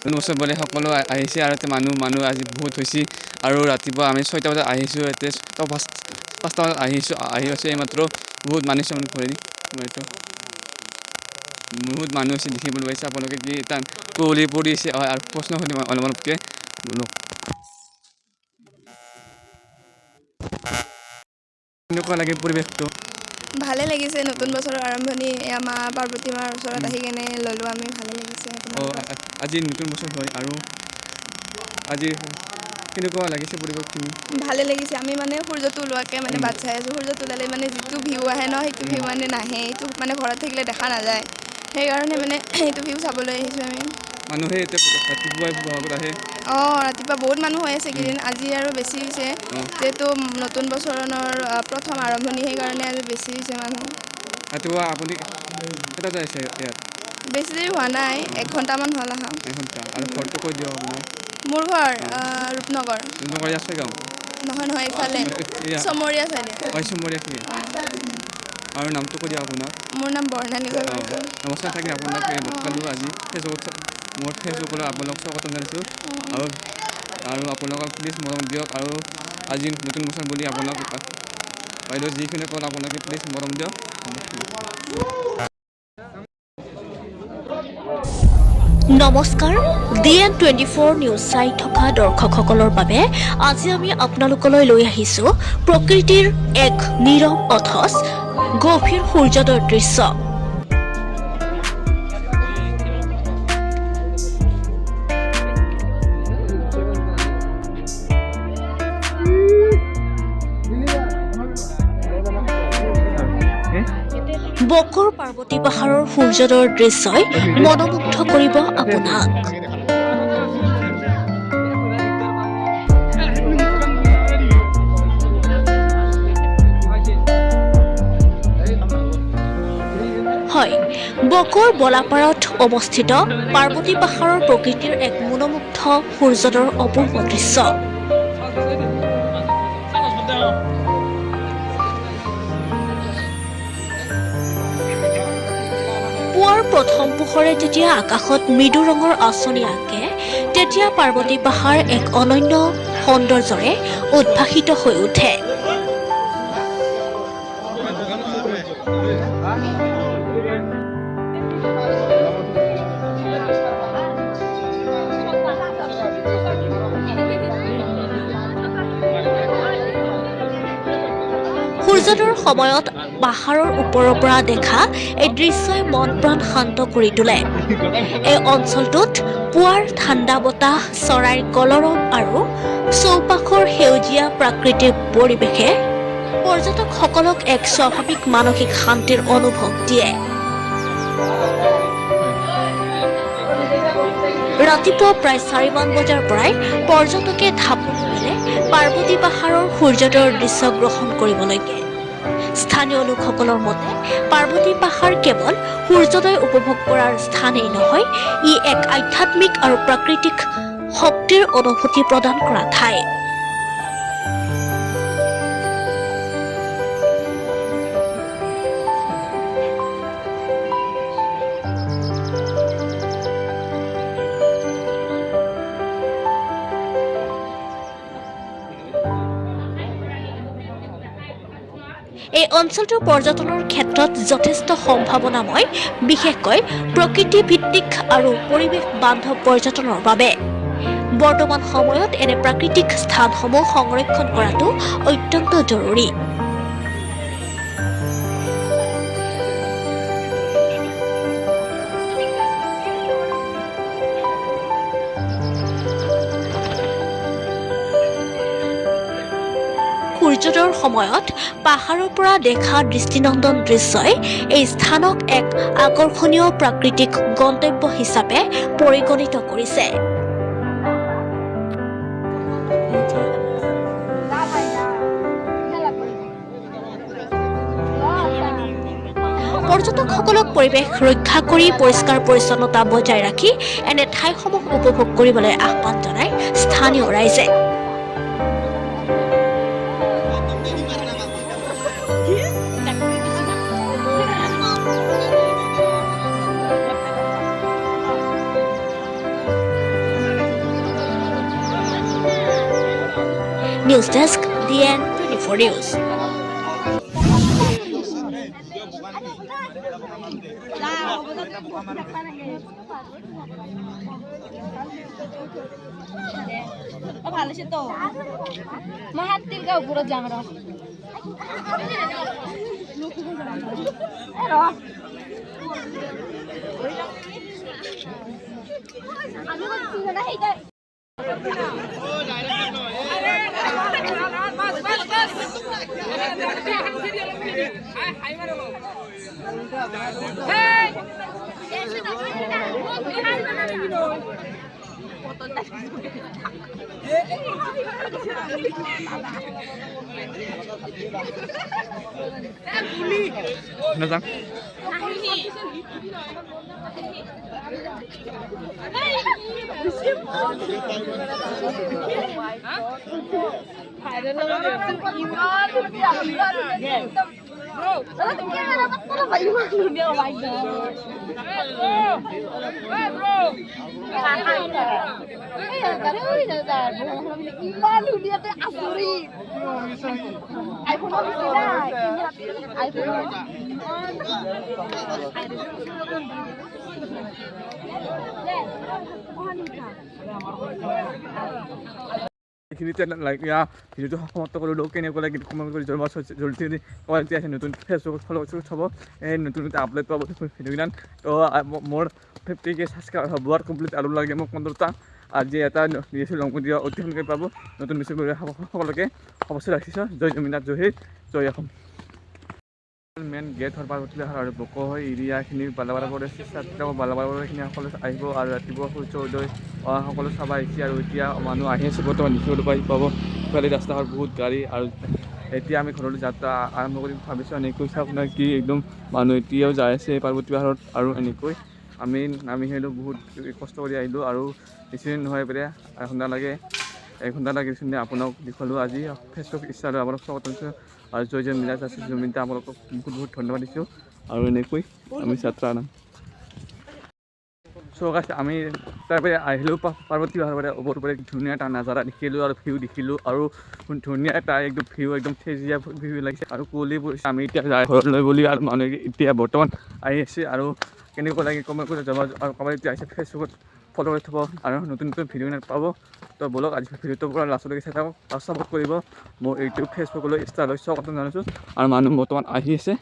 নতুন বছৰ বুলি সকলো আহিছে আৰু মানুহ আজি বহুত হৈছে আৰু ৰাতিপুৱা আমি 6টা বজাত আহিছোঁ এতিয়া 5টা বজাত আহি আছে এইমাত্ৰ বহুত মানিছে এইটো বহুত মানুহ আছে দেখিবলৈ পাইছে আপোনালোকে কি তাত কুঁৱলী পৰিছে আৰু প্ৰশ্ন সুধিম অলপকে কেনেকুৱা লাগে পৰিৱেশটো ভালে লাগিছে নতুন বছৰৰ আৰম্ভণি মা পাৰ্বতী মাৰ ওচৰত আহি কেনে ল'লোঁ আমি ভালে লাগিছে আজি নতুন বছৰ হয় আৰু আজি কেনেকুৱা লাগিছে পৰিৱেশখিনি ভালে লাগিছে আমি মানে সূৰ্যটো ওলোৱাকৈ মানে বাট চাই আছোঁ সূৰ্যটো ওলালে মানে যিটো ভিউ আহে ন সেইটো ভিউ মানে নাহে এইটো মানে ঘৰত থাকিলে দেখা নাযায় সেইকাৰণে মানে সেইটো ভিউ চাবলৈ আহিছোঁ আমি মানুহে ৰাতিপুৱাই বহাগত আহে ৰাতিপুৱা বহুত মানুহ হৈ আছে এইকেইদিন আজি আৰু বেছি হৈছে যিহেতু নতুন বছৰৰ প্ৰথম আৰম্ভণি সেইকাৰণে আজি বেছি হৈছে মানুহ ৰাতিপুৱা আপুনি কেইটাত আহিছে ইয়াত বেছি দেৰি হোৱা নাই 1 ঘণ্টামান হ'ল আহা এঘণ্টা আৰু ঘৰটো কৈ দিয়ক আপোনাৰ মোৰ ঘৰ ৰূপনগৰ আছে গাঁও নহয় ইফালে চমৰীয়া চাইডে আৰু নামটো কৈ দিয়ক আপোনাৰ মোৰ নাম বৰ্ণালী গগৈ নমস্কাৰ থাকিল আপোনাক দেখালোঁ আজি ফেচবুকত আপোনালোক স্বাগতম জনাইছোঁ আৰু আপোনালোকক প্লিজ মৰম দিয়ক আৰু আজি নতুন বছৰ বুলি আপোনালোক বাইদেউ যিখিনি ক'ল আপোনালোকে প্লিজ মৰম দিয়ক নমস্কাৰ DN24 নিউজ চাই থকা দৰ্শকসকলৰ বাবে আজি আমি আপোনালোকলৈ লৈ আহিছোঁ প্ৰকৃতিৰ এক নীৰৱ অথচ গভীৰ সূৰ্যোদয়ৰ দৃশ্য বকৰ পাৰ্বতী পাহাৰৰ সূৰ্যোদয়ৰ দৃশ্যই মনোমুগ্ধ কৰিব আপোনাক হয় বকৰ বলাপাৰত অৱস্থিত পাৰ্বতী পাহাৰৰ প্ৰকৃতিৰ এক মনোমুগ্ধ সূৰ্যোদয়ৰ অপূৰ্ব দৃশ্য পুৱাৰ প্ৰথম পোহৰে যেতিয়া আকাশত মৃদু ৰঙৰ আঁচনি আঁকে তেতিয়া পাৰ্বতী পাহাৰ এক অনন্য সৌন্দৰ্যৰে উদ্ভাসিত হৈ উঠে সূৰ্যোদয়ৰ সময়ত পাহাৰৰ ওপৰৰ পৰা দেখা এই দৃশ্যই মন প্ৰাণ শান্ত কৰি তোলে এই অঞ্চলটোত পুৱাৰ ঠাণ্ডা বতাহ চৰাইৰ কলৰৱ আৰু চৌপাশৰ সেউজীয়া প্ৰাকৃতিক পৰিৱেশে পৰ্যটকসকলক এক স্বাভাৱিক মানসিক শান্তিৰ অনুভৱ দিয়ে ৰাতিপুৱা প্ৰায় 4মান বজাৰ পৰাই পৰ্যটকে ঢাপলি মেলে পাৰ্বতী পাহাৰৰ সূৰ্যোদয়ৰ দৃশ্য গ্ৰহণ কৰিবলৈকে স্থানীয় লোকসকলৰ মতে পাৰ্বতী পাহাৰ কেৱল সূৰ্যোদয় উপভোগ কৰাৰ স্থানেই নহয় ই এক আধ্যাত্মিক আৰু প্ৰাকৃতিক শক্তিৰ অনুভূতি প্ৰদান কৰা ঠাই এই অঞ্চলটো পৰ্যটনৰ ক্ষেত্ৰত যথেষ্ট সম্ভাৱনাময় বিশেষকৈ প্ৰকৃতিভিত্তিক আৰু পৰিৱেশ বান্ধৱ পৰ্যটনৰ বাবে বৰ্তমান সময়ত এনে প্ৰাকৃতিক স্থানসমূহ সংৰক্ষণ কৰাটো অত্যন্ত জৰুৰী সূৰ্যোদয়ৰ সময়ত পাহাৰৰ পৰা দেখা দৃষ্টিনন্দন দৃশ্যই এই স্থানক এক আকৰ্ষণীয় প্ৰাকৃতিক গন্তব্য হিচাপে পৰিগণিত কৰিছে পৰ্যটকসকলক পৰিৱেশ ৰক্ষা কৰি পৰিষ্কাৰ পৰিচ্ছন্নতা বজাই ৰাখি এনে ঠাইসমূহ উপভোগ কৰিবলৈ আহ্বান জনায় স্থানীয় ৰাইজে নিউজ ডেস্ক DN24 নিউজ। ভাল হৈছে তো মই হাত তিলকা ওপৰত যাম ৰ নাযাওঁ এইখিনিতে ভিডিঅ'টো সমাপ্ত কৰিলোঁ। কেনেকুৱা লাগিল কমেণ্ট কৰি জনাব। জলদি কোৱালিটি আছে নতুন ফেচবুকত ফ'ল' থ'ব এই নতুন আপলোড পাব ভিডিঅ'বিলাক। তো মোৰ 50K ছাবস্ক্ৰাইব হোৱাৰ কমপ্লিট আৰু লাগে মোক 15টা আজি এটা দিছোঁ লং ভিডিঅ' অতি সোনকালে পাব। নতুন মিছ কৰি সকলোকে অৱশ্যে ৰাখিছোঁ। জয় জমিনাথ জয় হিন্দ জয় অসম। মেইন গেট হ'ল পাৰ্বতী পাহাৰ আৰু বকোহৈ এৰিয়াখিনি বালাবাৰা পৰিছে। বালাবাৰাখিনি সকলো আহিব আৰু ৰাতিপুৱা সূৰ্য উদয় সকলো চাব আহিছে আৰু এতিয়া মানুহ আহি আছে বৰ্তমান দেখিবলৈ পাব। ইফালে ৰাস্তাৰ বহুত গাড়ী আৰু এতিয়া আমি ঘৰলৈ যাত্ৰা আৰম্ভ কৰিম ভাবিছোঁ। এনেকৈ চাওক না কি একদম মানুহ এতিয়াও যাই আছে পাৰ্বতী পাহাৰত আৰু এনেকৈ আমি নামি আহিলোঁ। বহুত কষ্ট কৰি আহিলোঁ আৰু বেছি নহয় পেলাই এঘণ্টা লাগিছিল আপোনাক দেখুৱালোঁ। আজি ফেচবুক ইনষ্টাগ্ৰাম আপোনাক স্বাগতম জনাইছোঁ আৰু জয় জমিনাথ আছে জমিনটা আপোনালোকক বহুত ধন্যবাদ দিছোঁ আৰু এনেকৈ আমি যাত্ৰা আনাম চৌক আছে। আমি তাৰপৰা আহিলোঁ পাৰ্বতী পাহাৰৰ পৰা ওপৰৰ পৰা ধুনীয়া এটা নাজাৰা দেখিলোঁ আৰু ভিউ দেখিলোঁ আৰু ধুনীয়া এটা একদম ভিউ একদম সেউজীয়া ভিউ লাগিছে আৰু কুঁৱলী পৰিছে। আমি এতিয়া যাই ঘৰলৈ বুলি আৰু মানুহে এতিয়া বৰ্তমান আহি আছে আৰু কেনেকুৱা লাগে কমেণ্ট কৰি যাব আৰু কমেণ্ট এতিয়া আহিছে ফেচবুকত ফ'ল' কৰি থ'ব আৰু নতুন ভিডিঅ' পাব। তো বলক আজি ভিডিঅ'টোৰ পৰা লাষ্টলৈকে চাই থাকক আৰু ছাপোৰ্ট কৰিব। মোৰ ইউটিউব ফেচবুকলৈ ইনষ্টালৈ স্বাগতম জনাইছোঁ আৰু মানুহ বৰ্তমান আহি আছে।